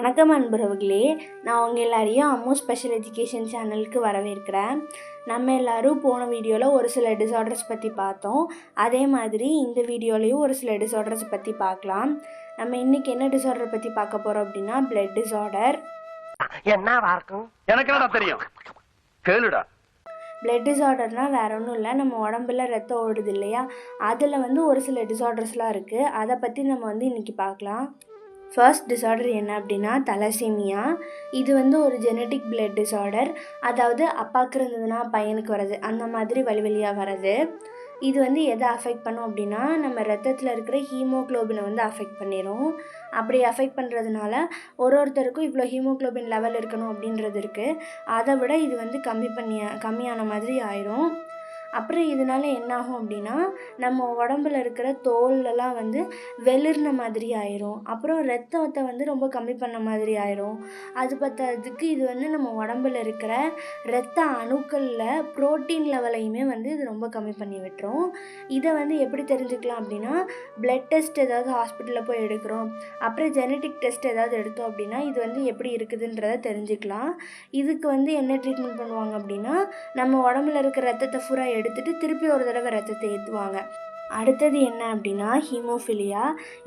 வணக்கம் அன்பர்களே, நான் உங்கள் எல்லாரையும் அம்மு ஸ்பெஷல் எஜுகேஷன் சேனலுக்கு வரவேற்கிறேன். நம்ம எல்லோரும் போன வீடியோவில் ஒரு சில டிஸார்டர்ஸ் பற்றி பார்த்தோம். அதே மாதிரி இந்த வீடியோலையும் ஒரு சில டிஸார்டர்ஸ் பற்றி பார்க்கலாம். நம்ம இன்றைக்கி என்ன டிஸார்டர் பற்றி பார்க்க போகிறோம் அப்படின்னா பிளட் டிஸார்டர். என்னவா இருக்கும்? எனக்கு என்னடா தெரியும், கேளுடா. பிளட் டிஸார்டர்னால் வேறு ஒன்றும் இல்லை, நம்ம உடம்புல ரத்தம் ஓடுது இல்லையா, அதில் ஒரு சில டிஸார்டர்ஸ்லாம் இருக்குது. அதை பற்றி நம்ம இன்றைக்கி பார்க்கலாம். ஃபர்ஸ்ட் டிஸார்டர் என்ன அப்படின்னா தலசீமியா. இது ஒரு ஜெனட்டிக் பிளட் டிஸார்டர். அதாவது அப்பாவுக்கு இருந்ததுன்னா பையனுக்கு வர்றது, அந்த மாதிரி வழி வழியாக வர்றது. இது எதை அஃபெக்ட் பண்ணும் அப்படின்னா நம்ம ரத்தத்தில் இருக்கிற ஹீமோக்ளோபினை அஃபெக்ட் பண்ணிடும். அப்படி அஃபெக்ட் பண்ணுறதுனால ஒருத்தருக்கும் இவ்வளோ ஹீமோக்ளோபின் லெவல் இருக்கணும் அப்படின்றது இருக்குது. அதை விட இது கம்மியான மாதிரி ஆயிரும். அப்புறம் இதனால் என்னாகும் அப்படின்னா நம்ம உடம்புல இருக்கிற தோல்லலாம் வெளிர்ன மாதிரி ஆயிரும். அப்புறம் ரத்தத்தை ரொம்ப கம்மி பண்ண மாதிரி ஆயிரும். அது பத்தாததுக்கு இது நம்ம உடம்புல இருக்கிற இரத்த அணுக்களில் புரோட்டீன் லெவலையுமே இது ரொம்ப கம்மி பண்ணி விட்டுரும். இதை எப்படி தெரிஞ்சுக்கலாம் அப்படின்னா பிளட் டெஸ்ட் ஏதாவது ஹாஸ்பிட்டலில் போய் எடுக்கிறோம், அப்புறம் ஜெனட்டிக் டெஸ்ட் ஏதாவது எடுத்தோம் அப்படின்னா இது எப்படி இருக்குதுன்றதை தெரிஞ்சுக்கலாம். இதுக்கு என்ன ட்ரீட்மெண்ட் பண்ணுவாங்க அப்படின்னா நம்ம உடம்புல இருக்கிற ரத்தத்தை ஃபுல்லாக எடுத்துட்டு திருப்பி ஒரு தடவை ரத்தத்தை ஏற்றுவாங்க. அடுத்தது என்ன அப்படின்னா ஹீமோஃபிலியா.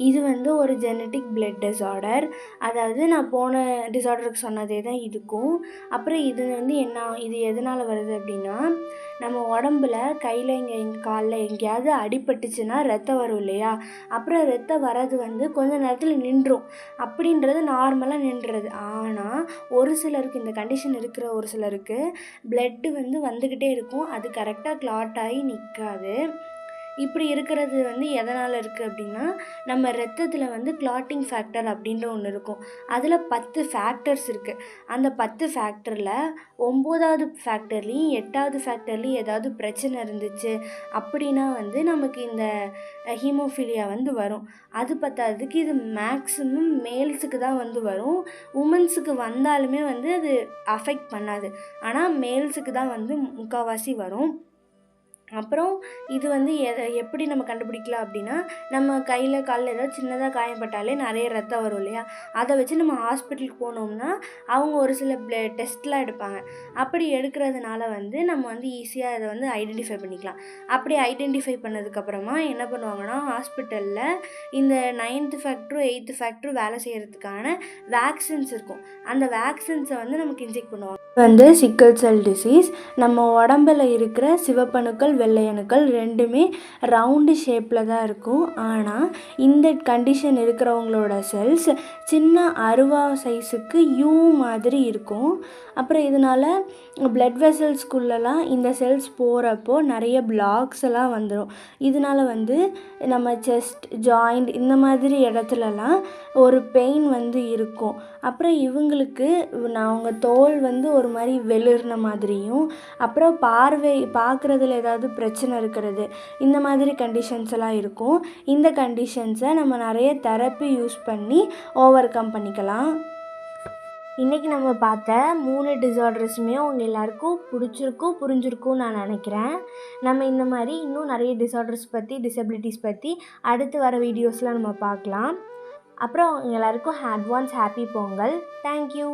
இது ஒரு ஜெனட்டிக் பிளட் டிஸார்டர். அதாவது நான் போன டிஸார்டருக்கு சொன்னதே தான் இதுக்கும். அப்புறம் இது இது எதனால் வருது அப்படின்னா நம்ம உடம்புல கையில் எங்கள் காலில் எங்கேயாவது அடிபட்டுச்சுன்னா ரத்தம் வரும் இல்லையா, அப்புறம் ரத்தம் வர்றது கொஞ்ச நேரத்தில் நின்றும். அப்படின்றது நார்மலாக நின்றுறது. ஆனால் ஒரு சிலருக்கு இந்த கண்டிஷன் இருக்கிற ஒரு சிலருக்கு பிளட்டு வந்துக்கிட்டே இருக்கும். அது கரெக்டாக கிளாட் ஆகி நிற்காது. இப்படி இருக்கிறது எதனால் இருக்குது அப்படின்னா நம்ம ரத்தத்தில் கிளாட்டிங் ஃபேக்டர் அப்படின்ற ஒன்று இருக்கும். அதில் 10 ஃபேக்டர்ஸ் இருக்குது. அந்த 10 ஃபேக்டரில் 9வது ஃபேக்டர்லேயும் 8வது ஃபேக்டர்லேயும் ஏதாவது பிரச்சனை இருந்துச்சு அப்படின்னா நமக்கு இந்த ஹீமோஃபிலியா வரும். அது பத்தாததுக்கு இது மேக்ஸிமம் மேல்ஸுக்கு தான் வரும். உமன்ஸுக்கு வந்தாலுமே அது அஃபெக்ட் பண்ணாது. ஆனால் மேல்ஸுக்கு தான் முக்கால்வாசி வரும். அப்புறம் இது எப்படி நம்ம கண்டுபிடிக்கலாம் அப்படின்னா நம்ம கையில் காலில் ஏதாவது சின்னதாக காயப்பட்டாலே நிறைய ரத்தம் வரும் இல்லையா, அதை வச்சு நம்ம ஹாஸ்பிட்டலுக்கு போனோம்னா அவங்க ஒரு சில டெஸ்ட்லாம் எடுப்பாங்க. அப்படி எடுக்கிறதுனால நம்ம ஈஸியாக அதை ஐடென்டிஃபை பண்ணிக்கலாம். அப்படி ஐடென்டிஃபை பண்ணதுக்கப்புறமா என்ன பண்ணுவாங்கன்னா ஹாஸ்பிட்டலில் இந்த 9th ஃபேக்டரும் 8th ஃபேக்டரும் வேலை செய்கிறதுக்கான வேக்சின்ஸ் இருக்கும். அந்த வேக்சின்ஸை நமக்கு இன்ஜெக்ட் பண்ணுவாங்க. சிக்கல் செல் டிசீஸ். நம்ம உடம்பில் இருக்கிற சிவப்பணுக்கள் வெள்ளையணுக்கள் ரெண்டுமே ரவுண்டு ஷேப்பில் தான் இருக்கும். ஆனால் இந்த கண்டிஷன் இருக்கிறவங்களோட செல்ஸ் சின்ன அருவா சைஸுக்கு யூ மாதிரி இருக்கும். அப்புறம் இதனால் பிளட் வெசல்ஸ்குள்ளெல்லாம் இந்த செல்ஸ் போகிறப்போ நிறைய பிளாக்ஸ் எல்லாம் வந்துடும். இதனால் நம்ம செஸ்ட் ஜாயிண்ட் இந்த மாதிரி இடத்துலலாம் ஒரு பெயின் இருக்கும். அப்புறம் இவங்களுக்கு அவங்க தோல் ஒரு மாதிரி வெளிர்ன மாதிரியும், அப்புறம் பார்க்குறதுல ஏதாவது பிரச்சனை இருக்கிறது, இந்த மாதிரி கண்டிஷன்ஸ் எல்லாம் இருக்கும். இந்த கண்டிஷன்ஸை நம்ம நிறைய தெரப்பி யூஸ் பண்ணி ஓவர் கம் பண்ணிக்கலாம். இன்றைக்கி நம்ம பார்த்த 3 டிஸார்டர்ஸுமே உங்கள் எல்லாருக்கும் புரிஞ்சிருக்கும் நான் நினைக்கிறேன். நம்ம இந்த மாதிரி இன்னும் நிறைய டிஸார்டர்ஸ் பற்றி டிசபிலிட்டிஸ் பற்றி அடுத்து வர வீடியோஸில் நம்ம பார்க்கலாம். அப்புறம் எல்லாருக்கும் அட்வான்ஸ் ஹாப்பி பொங்கல். தேங்க்யூ.